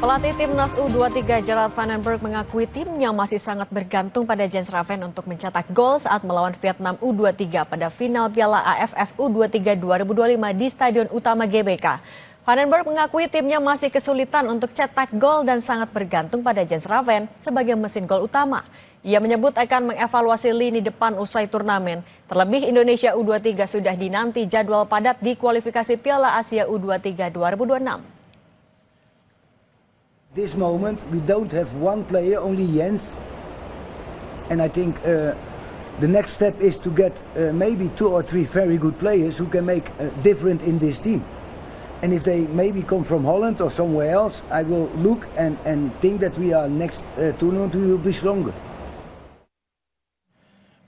Pelatih Timnas U23 Gerald Van den Berg mengakui timnya masih sangat bergantung pada Jens Raven untuk mencetak gol saat melawan Vietnam U23 pada final Piala AFF U23 2025 di Stadion Utama GBK. Van den Berg mengakui timnya masih kesulitan untuk cetak gol dan sangat bergantung pada Jens Raven sebagai mesin gol utama. Ia menyebut akan mengevaluasi lini depan usai turnamen. Terlebih Indonesia U23 sudah dinanti jadwal padat di kualifikasi Piala Asia U23 2026. This moment we don't have one player, only Jens, and I think the next step is to get maybe 2 or 3 very good players who can make a difference in this team. And if they maybe come from Holland or somewhere else, I will look and think that we are next tournament we will be stronger.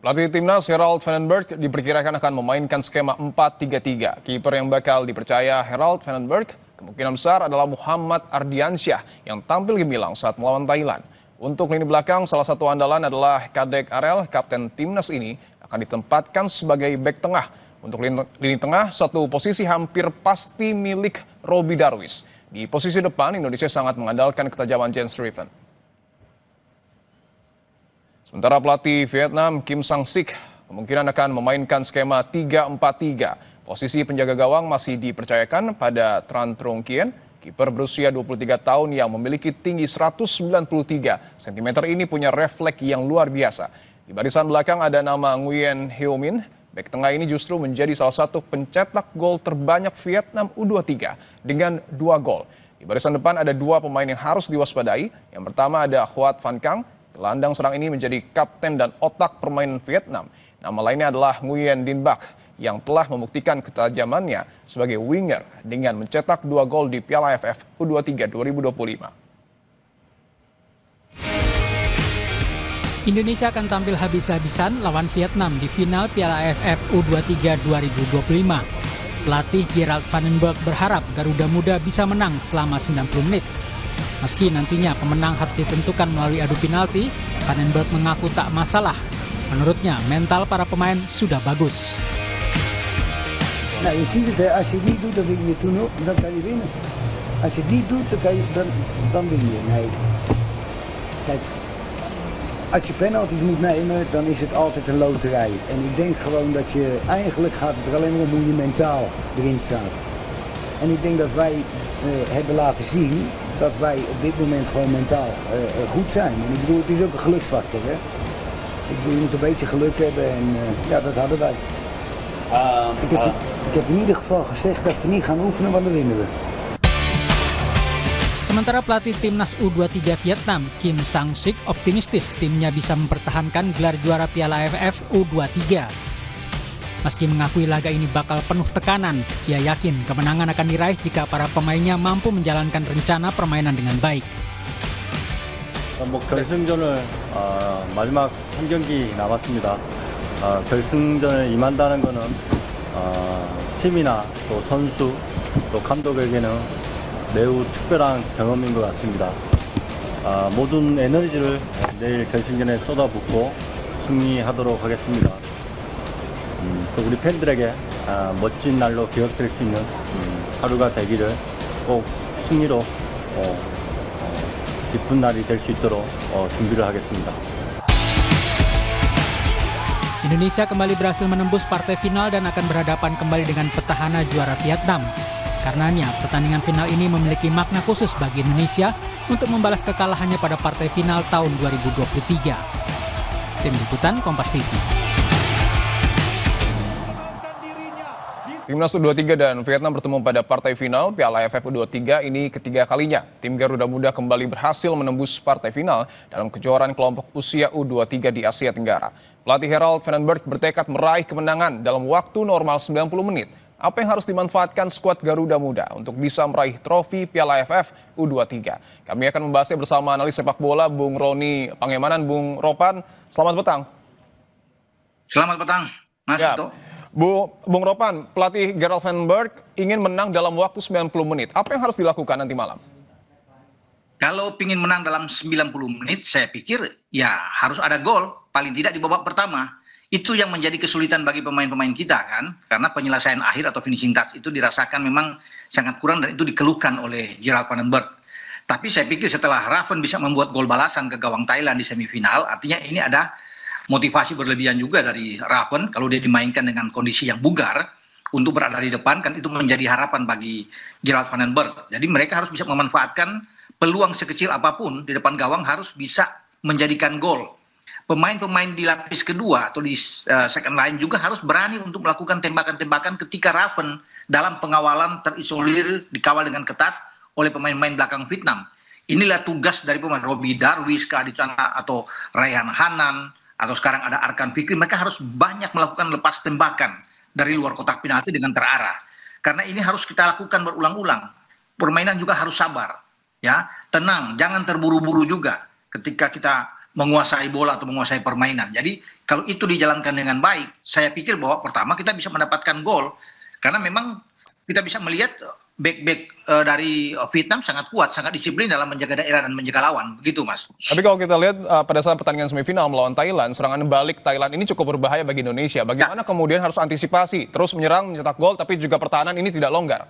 Pelatih Timnas Gerald Van den Berg diperkirakan akan memainkan skema 4-3-3. Kiper yang bakal dipercaya Gerald Van den Berg kemungkinan besar adalah Muhammad Ardiansyah yang tampil gemilang saat melawan Thailand. Untuk lini belakang, salah satu andalan adalah Kadek Arel, kapten Timnas ini akan ditempatkan sebagai bek tengah. Untuk lini tengah, satu posisi hampir pasti milik Robbie Darwis. Di posisi depan, Indonesia sangat mengandalkan ketajaman Jens Raven. Sementara pelatih Vietnam Kim Sang-sik kemungkinan akan memainkan skema 3-4-3. Posisi penjaga gawang masih dipercayakan pada Tran Trong Kien, kiper berusia 23 tahun yang memiliki tinggi 193 cm ini punya refleks yang luar biasa. Di barisan belakang ada nama Nguyen Heo Min. Bek tengah ini justru menjadi salah satu pencetak gol terbanyak Vietnam U23 dengan 2 gol. Di barisan depan ada 2 pemain yang harus diwaspadai. Yang pertama ada Huat Van Kang. Gelandang serang ini menjadi kapten dan otak permainan Vietnam. Nama lainnya adalah Nguyen Din Bach yang telah membuktikan ketajamannya sebagai winger dengan mencetak 2 gol di Piala AFF U23 2025. Indonesia akan tampil habis-habisan lawan Vietnam di final Piala AFF U23 2025. Pelatih Gerald Van den Berg berharap Garuda Muda bisa menang selama 90 menit. Meski nantinya pemenang harus ditentukan melalui adu penalti, Van den Berg mengaku tak masalah. Menurutnya, mental para pemain sudah bagus. Nou, je ziet het, hè. Als je het niet doet, dan win je toen ook, dan kan je winnen. Als je het niet doet, dan win je. Nee. Kijk, als je penalties moet nemen, dan is het altijd een loterij. En ik denk gewoon dat je, eigenlijk gaat het er alleen maar om hoe je mentaal erin staat. En ik denk dat wij hebben laten zien dat wij op dit moment gewoon mentaal goed zijn. En ik bedoel, het is ook een geluksfactor, hè. Ik bedoel, je moet een beetje geluk hebben en ja, dat hadden wij. Ik heb in ieder geval gezegd dat we niet gaan oefenen, want dan winnen we. Sementara pelatih Timnas U23 Vietnam, Kim Sang-sik, optimistis timnya bisa mempertahankan gelar juara Piala AFF U23. Meski mengakui laga ini bakal penuh tekanan, ia yakin kemenangan akan diraih jika para pemainnya mampu menjalankan rencana permainan dengan baik. 결승전을 마지막 한 경기 남았습니다. 결승전에 임한다는 것은 팀이나 또 선수 또 감독에게는 매우 특별한 경험인 것 같습니다. 모든 에너지를 내일 결승전에 쏟아붓고 승리하도록 하겠습니다. 또 우리 팬들에게 멋진 날로 기억될 수 있는 하루가 되기를 꼭 승리로 기쁜 날이 될 수 있도록 준비를 하겠습니다. Indonesia kembali berhasil menembus partai final dan akan berhadapan kembali dengan petahana juara Vietnam. Karenanya, pertandingan final ini memiliki makna khusus bagi Indonesia untuk membalas kekalahannya pada partai final tahun 2023. Tim Liputan Kompas TV. Timnas U23 dan Vietnam bertemu pada partai final Piala AFF U23 ini ketiga kalinya. Tim Garuda Muda kembali berhasil menembus partai final dalam kejuaraan kelompok usia U23 di Asia Tenggara. Pelatih Gerald Van den Berg bertekad meraih kemenangan dalam waktu normal 90 menit. Apa yang harus dimanfaatkan skuad Garuda Muda untuk bisa meraih trofi Piala AFF U23? Kami akan membahasnya bersama analis sepak bola Bung Roni Pangemanan. Bung Ropan, selamat petang. Selamat petang, Mas Ito. Bung Ropan, pelatih Gerald Van den Berg ingin menang dalam waktu 90 menit. Apa yang harus dilakukan nanti malam? Kalau ingin menang dalam 90 menit, saya pikir ya harus ada gol, paling tidak di babak pertama. Itu yang menjadi kesulitan bagi pemain-pemain kita kan, karena penyelesaian akhir atau finishing touch itu dirasakan memang sangat kurang dan itu dikeluhkan oleh Gerald Van den Berg. Tapi saya pikir setelah Raven bisa membuat gol balasan ke gawang Thailand di semifinal, artinya ini ada motivasi berlebihan juga dari Raven kalau dia dimainkan dengan kondisi yang bugar untuk berada di depan, kan itu menjadi harapan bagi Gerald Van den Berg. Jadi mereka harus bisa memanfaatkan peluang sekecil apapun di depan gawang, harus bisa menjadikan gol. Pemain-pemain di lapis kedua atau di second line juga harus berani untuk melakukan tembakan-tembakan ketika Raven dalam pengawalan terisolir, dikawal dengan ketat oleh pemain-pemain belakang Vietnam. Inilah tugas dari pemain Robbie Darwish, Aditana atau Raihan Hanan, atau sekarang ada Arkan Fikri. Mereka harus banyak melakukan lepas tembakan dari luar kotak penalti dengan terarah. Karena ini harus kita lakukan berulang-ulang. Permainan juga harus sabar, ya, tenang, jangan terburu-buru juga ketika kita menguasai bola atau menguasai permainan. Jadi kalau itu dijalankan dengan baik, saya pikir bahwa pertama kita bisa mendapatkan gol, karena memang kita bisa melihat back-back dari Vietnam sangat kuat, sangat disiplin dalam menjaga daerah dan menjaga lawan, begitu Mas. Tapi kalau kita lihat pada saat pertandingan semifinal melawan Thailand, serangan balik Thailand ini cukup berbahaya bagi Indonesia. Bagaimana kemudian harus antisipasi, terus menyerang, mencetak gol, tapi juga pertahanan ini tidak longgar?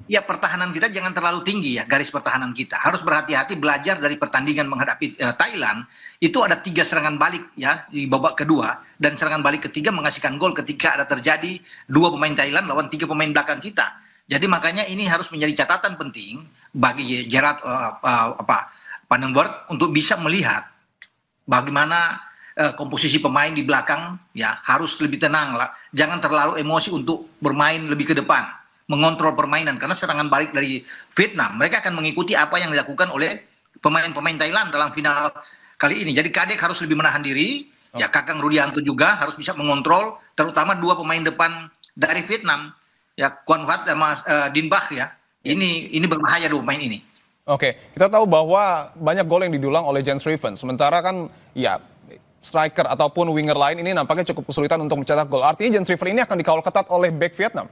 Ya, pertahanan kita jangan terlalu tinggi ya, garis pertahanan kita. Harus berhati-hati, belajar dari pertandingan menghadapi Thailand. Itu ada 3 serangan balik ya di babak kedua, dan serangan balik ketiga menghasilkan gol ketika ada terjadi 2 pemain Thailand lawan 3 pemain belakang kita. Jadi makanya ini harus menjadi catatan penting bagi Gerald Van den Berg untuk bisa melihat bagaimana komposisi pemain di belakang, ya harus lebih tenang lah. Jangan terlalu emosi untuk bermain lebih ke depan, mengontrol permainan, karena serangan balik dari Vietnam mereka akan mengikuti apa yang dilakukan oleh pemain-pemain Thailand dalam final kali ini. Jadi Kadek harus lebih menahan diri, ya Kakang Rudianto juga harus bisa mengontrol, terutama 2 pemain depan dari Vietnam. Ya, Quan Phat sama Din Bach ya. Ini berbahaya 2 pemain ini. Oke, kita tahu bahwa banyak gol yang didulang oleh Jens Riven. Sementara kan ya striker ataupun winger lain ini nampaknya cukup kesulitan untuk mencetak gol. Artinya Jens Riven ini akan dikawal ketat oleh back Vietnam.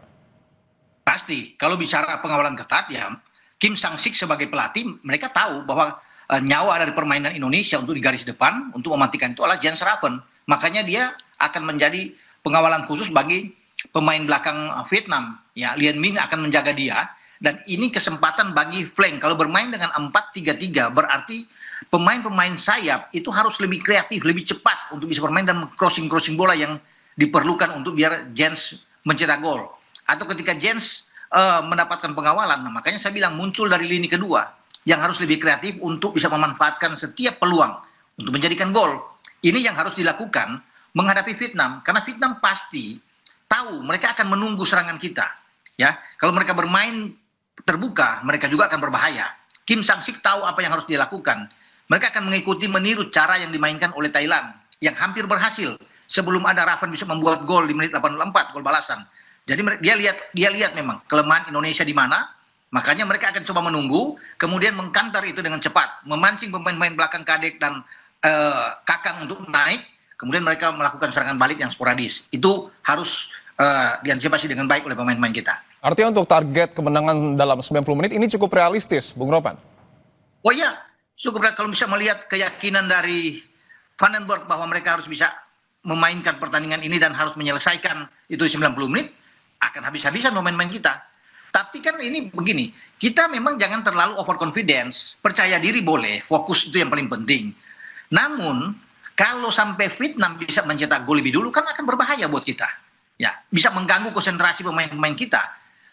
Pasti. Kalau bicara pengawalan ketat ya, Kim Sang-sik sebagai pelatih, mereka tahu bahwa nyawa dari permainan Indonesia untuk di garis depan untuk mematikan itu adalah Jens Riven. Makanya dia akan menjadi pengawalan khusus bagi pemain belakang Vietnam, ya Lien Minh akan menjaga dia, dan ini kesempatan bagi flank. Kalau bermain dengan 4-3-3 berarti pemain-pemain sayap itu harus lebih kreatif, lebih cepat untuk bisa bermain dan crossing bola yang diperlukan untuk biar Jens mencetak gol. Atau ketika Jens mendapatkan pengawalan, nah makanya saya bilang muncul dari lini kedua yang harus lebih kreatif untuk bisa memanfaatkan setiap peluang untuk menjadikan gol. Ini yang harus dilakukan menghadapi Vietnam, karena Vietnam pasti tahu mereka akan menunggu serangan kita, ya. Kalau mereka bermain terbuka, mereka juga akan berbahaya. Kim Sang-sik tahu apa yang harus dilakukan. Mereka akan mengikuti meniru cara yang dimainkan oleh Thailand, yang hampir berhasil sebelum ada Raven bisa membuat gol di menit 84, gol balasan. Jadi dia lihat memang kelemahan Indonesia di mana, makanya mereka akan coba menunggu, kemudian mengkantar itu dengan cepat, memancing pemain-pemain belakang Kadek dan Kakang untuk naik. Kemudian mereka melakukan serangan balik yang sporadis. Itu harus diantisipasi dengan baik oleh pemain-pemain kita. Artinya untuk target kemenangan dalam 90 menit ini cukup realistis, Bung Ropan? Oh iya, cukup kalau bisa melihat keyakinan dari Van den Berg bahwa mereka harus bisa memainkan pertandingan ini dan harus menyelesaikan itu di 90 menit, akan habis-habisan pemain-pemain kita. Tapi kan ini begini, kita memang jangan terlalu overconfidence, percaya diri boleh, fokus itu yang paling penting. Namun, kalau sampai Vietnam bisa mencetak gol lebih dulu, kan akan berbahaya buat kita. Ya, bisa mengganggu konsentrasi pemain-pemain kita.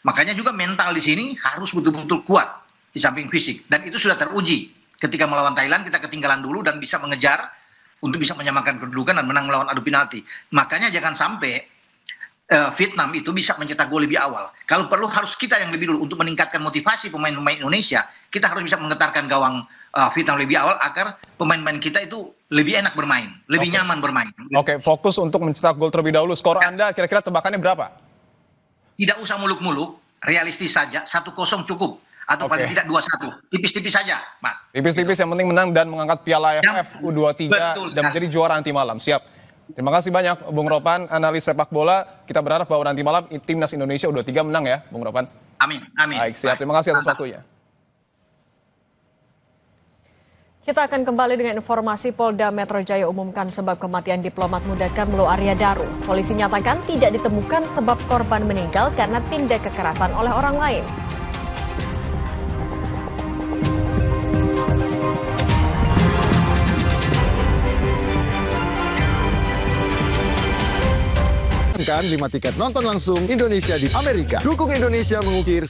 Makanya juga mental di sini harus betul-betul kuat di samping fisik. Dan itu sudah teruji. Ketika melawan Thailand, kita ketinggalan dulu dan bisa mengejar untuk bisa menyamakan kedudukan dan menang melawan adu penalti. Makanya jangan sampai Vietnam itu bisa mencetak gol lebih awal. Kalau perlu harus kita yang lebih dulu untuk meningkatkan motivasi pemain-pemain Indonesia. Kita harus bisa menggetarkan gawang Vietnam lebih awal agar pemain-pemain kita itu lebih enak bermain, lebih nyaman bermain. Oke, fokus untuk mencetak gol terlebih dahulu. Skor Anda kira-kira tebakannya berapa? Tidak usah muluk-muluk, realistis saja, 1-0 cukup. Atau paling tidak 2-1, tipis-tipis saja, Mas. Tipis-tipis yang penting menang dan mengangkat Piala AFF U23 dan menjadi juara nanti malam. Siap. Terima kasih banyak Bung Ropan, analis sepak bola. Kita berharap bahwa nanti malam timnas Indonesia U23 menang ya, Bung Ropan. Amin, amin. Baik, siap. Terima kasih atas waktunya. Kita akan kembali dengan informasi Polda Metro Jaya umumkan sebab kematian diplomat muda Kamlo Arya Daru. Polisi nyatakan tidak ditemukan sebab korban meninggal karena tindak kekerasan oleh orang lain. kan 5 tiket nonton langsung Indonesia di Amerika. Dukung Indonesia mengukir